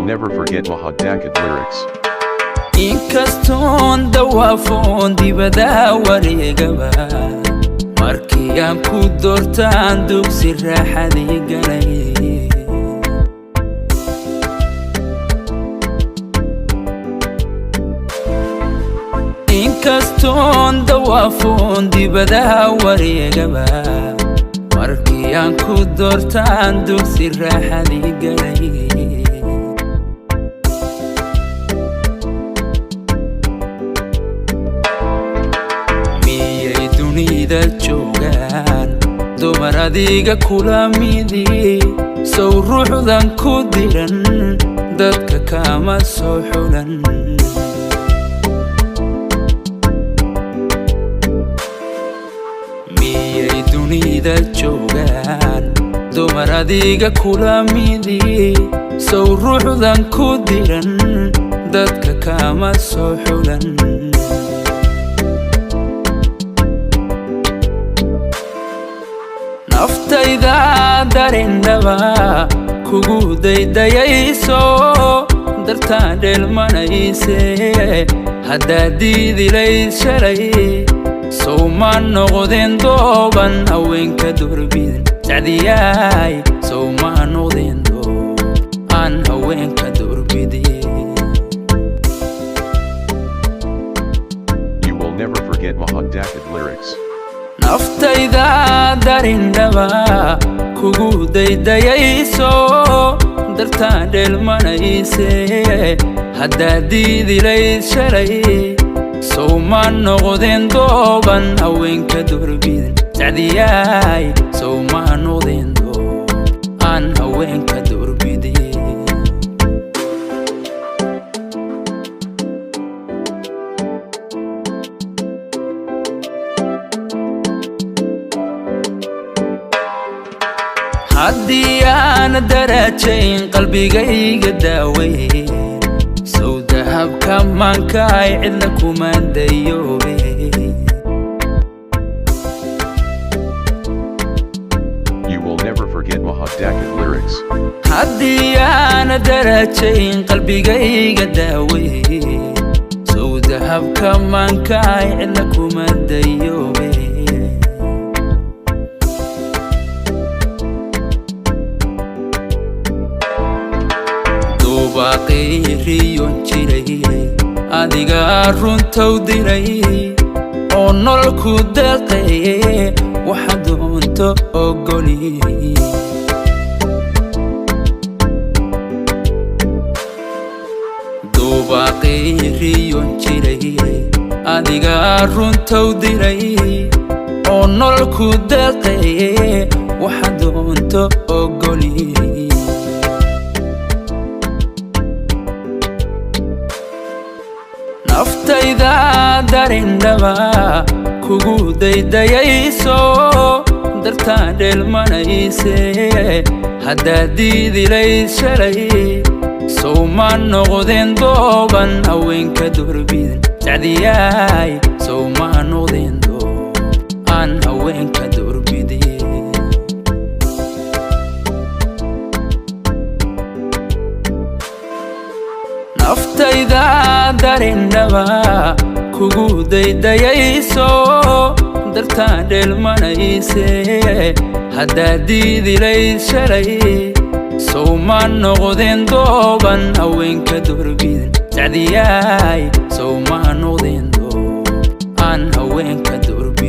will never forget Mahad Dakid lyrics. Inkaston dawaafon dibada wareegaba markii aan ku doortaan dugsi raaxadii galay Inkaston dawaafon dibada wareegaba markii aan ku doortaan dugsi raaxadii galay dunida joogaan dumar adiga kula midi sow ruuxdan ku diran dadka kama soo xulan miyay dunida joogaan dumar adiga kula midi sow ruuxdan ku diran dadka kama soo xulan naftayda darindaba kugu daydayayso dartaan dheelmanayse haddaa diidilayd shalay sow ma noqdeen dooban haweenka doorbidin sacdiyaay sow ma noqdeen doob aan haweenka doorbidin You will never forget Mahad Dakid lyrics. naftayda darindaba kugu daydayayso dartaan dheelmanayse haddaa diidilayd shalay sow ma noqdeen dooban haweenka doorbidin sacdiyaay sow ma noqdeen doob aan haweenka doorbidin haddii aan darajayn qalbigayga daaweyn sow dahabka maankaay cidla kuma dayoobe You will never forget Mahad Dakid lyrics. haddii aan darajayn qalbigayga daaweyn sow dahabka maankaay cidla kuma dayoobe baaqiriyon jiray adiga runtow diray oo nololku deeqaye waxa doonto ogoli baaqiriyon jiray adiga runtow diray oo nololku deeqaye waxa doonto ogoli naftayda darindaba kugu daydayayso dartaan dheelmanayse haddaa diidilayd shalay sow ma noqdeen dooban haweenka doorbidin sacdiyaay sow ma noqdeen doob aan haweenka doorbidin naftayda darindaba kugu daydayayso dartaan dheelmanayse haddaa diidilayd shalay sow ma noqdeen dooban haweenka doorbidin sacdiyaay sow ma noqdeen doob aan haweenka doorbidin